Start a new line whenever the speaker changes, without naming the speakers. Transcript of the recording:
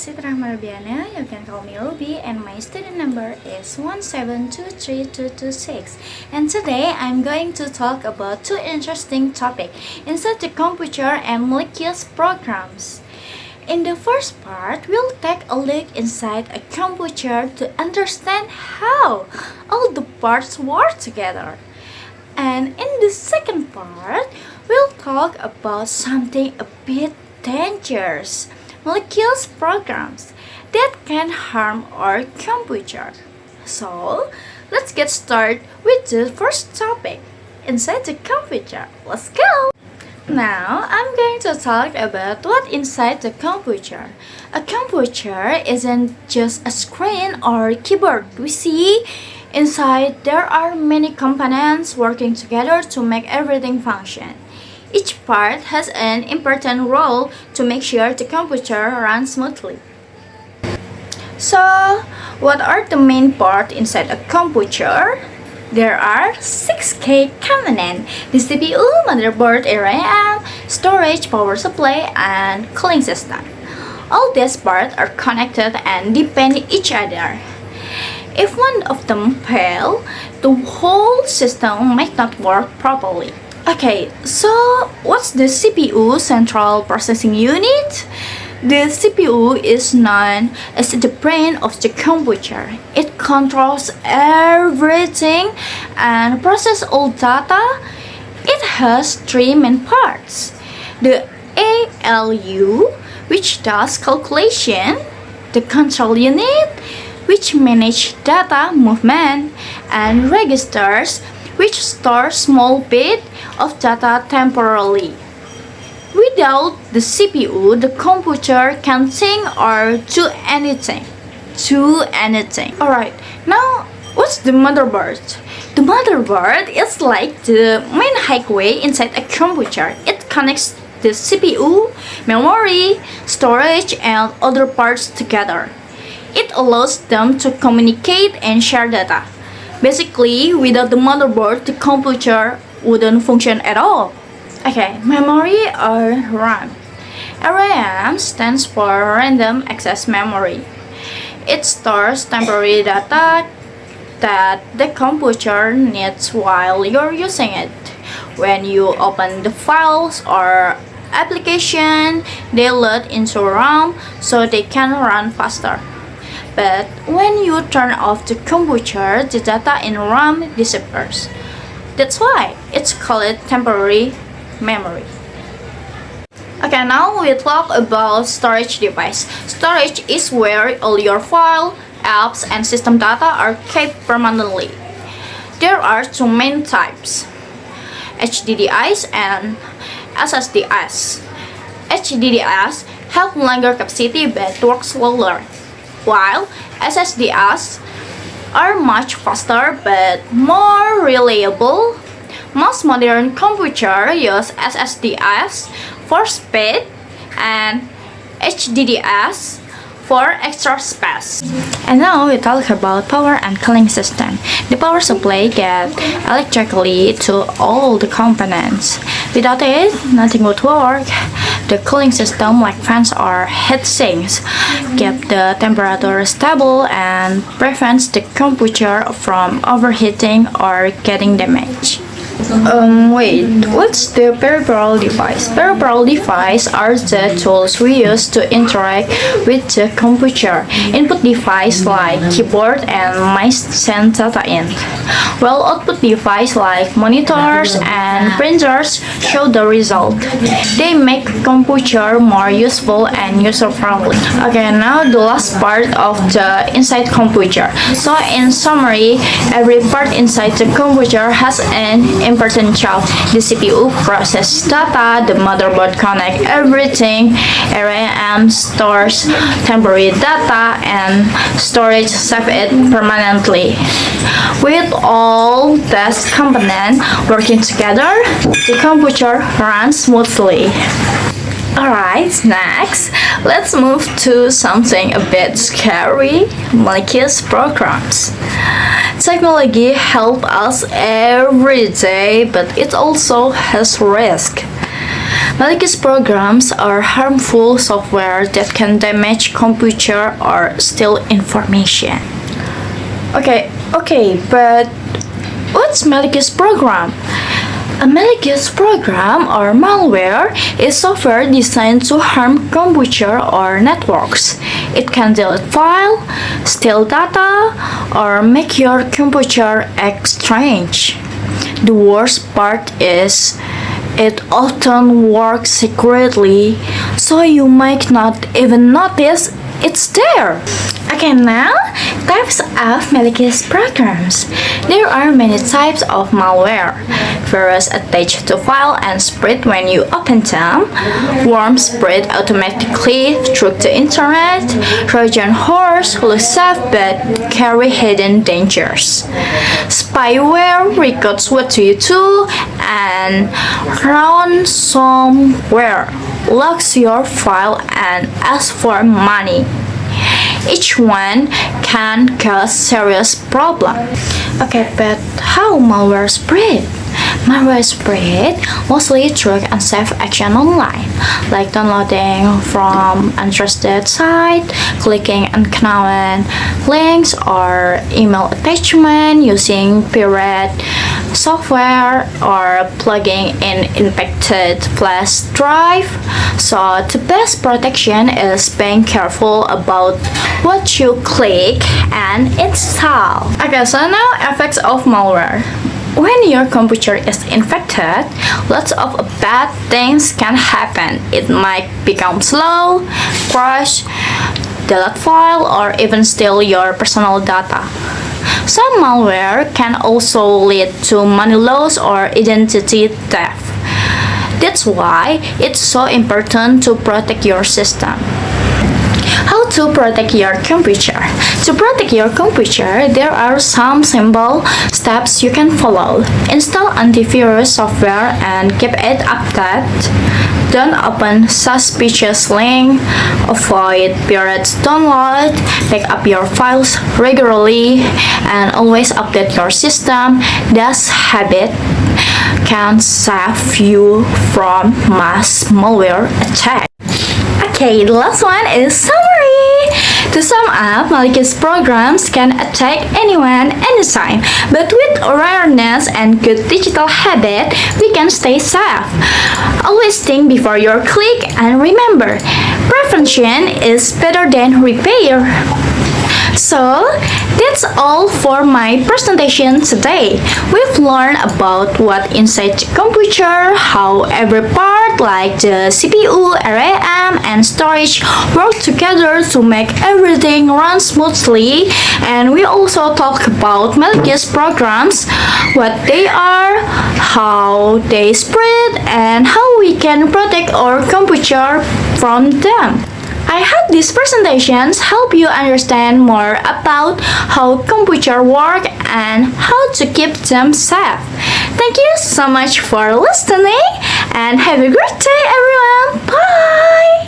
Sitra Marbiana, you can call me Ruby, and my student number is 1723226. And today I'm going to talk about two interesting topics inside the computer and molecules programs. In the first part, we'll take a look inside a computer to understand how all the parts work together. And in the second part, we'll talk about something a bit dangerous, molecules programs that can harm our computer. So, let's get started with the first topic, inside the computer. Let's go! Now, I'm going to talk about what inside the computer. A computer isn't just a screen or keyboard. We see inside there are many components working together to make everything function. Each part has an important role to make sure the computer runs smoothly. So, what are the main parts inside a computer? There are 6 key components: the CPU, motherboard, RAM, storage, power supply, and cooling system. All these parts are connected and depend on each other. If one of them fails, the whole system might not work properly. Okay, so what's the CPU, Central Processing Unit? The CPU is known as the brain of the computer. It controls everything and processes all data. It has 3 main parts: the ALU, which does calculation, the control unit, which manages data movement, and registers, which store small bit of data temporarily. Without the CPU, the computer can't think or do anything. Alright, now what's the motherboard? The motherboard is like the main highway inside a computer. It connects the CPU, memory, storage, and other parts together. It allows them to communicate and share data. Basically, without the motherboard, the computer wouldn't function at all. Okay, memory or RAM. RAM stands for Random Access Memory. It stores temporary data that the computer needs while you're using it. When you open the files or application, they load into RAM so they can run faster. But when you turn off the computer, the data in RAM disappears. That's why it's called temporary memory. Okay, now we talk about storage device. Storage is where all your file, apps, and system data are kept permanently. There are 2 main types: HDDs and SSDs. HDDs have longer capacity but work slower, while SSDs are much faster but more reliable. Most modern computers use SSDs for speed and HDDs for extra space. And now we talk about power and cooling system. The power supply gets electrically to all the components. Without it, nothing would work. The cooling system, like fans or heat sinks, keep the temperature stable and prevents the computer from overheating or getting damaged. Wait, what's the peripheral device? Peripheral devices are the tools we use to interact with the computer. Input devices like keyboard and mice send data in, while output devices like monitors and printers show the result. They make computer more useful and user-friendly. Okay, now the last part of the inside computer. So in summary, every part inside the computer has an important job. The CPU processes data, the motherboard connects everything, RAM stores temporary data, and storage saves it permanently. With all these components working together, the computer runs smoothly. Alright, next, let's move to something a bit scary: molecules programs. Technology helps us every day, but it also has risk. Malicious programs are harmful software that can damage computer or steal information. Okay, but what's malicious program? A malicious program or malware is software designed to harm computer or networks. It can delete files, steal data, or make your computer act strange. The worst part is it often works secretly, so you might not even notice it's there. Okay, now types of malicious programs. There are many types of malware. Virus attach to file and spread when you open them. Worms spread automatically through the internet. Trojan horse look safe but carry hidden dangers. Spyware records what you do, and ransomware locks your file and asks for money. Each one can cause serious problem. Okay, but how malware spread? Malware spread mostly through unsafe action online, like downloading from untrusted site, clicking unknown links, or email attachment, using pirate software, or plugging in infected flash drive. So the best protection is being careful about what you click and install. Okay, so now effects of malware. When your computer is infected, lots of bad things can happen. It might become slow, crash, delete file, or even steal your personal data. Some malware can also lead to money loss or identity theft. That's why it's so important to protect your system. How to protect your computer? To protect your computer, there are some simple steps you can follow. Install antivirus software and keep it updated. Don't open suspicious links. Avoid pirate download. Back up your files regularly and always update your system. This habit can save you from mass malware attack. Okay, the last one is summary. To sum up, malicious programs can attack anyone, anytime. But with awareness and good digital habit, we can stay safe. Always think before you click, and remember, prevention is better than repair. So, that's all for my presentation today. We've learned about what inside the computer, how every part like the CPU, RAM, and storage work together to make everything run smoothly. And we also talk about malicious programs, what they are, how they spread, and how we can protect our computer from them. I hope these presentations help you understand more about how computers work and how to keep them safe. Thank you so much for listening and have a great day, everyone. Bye!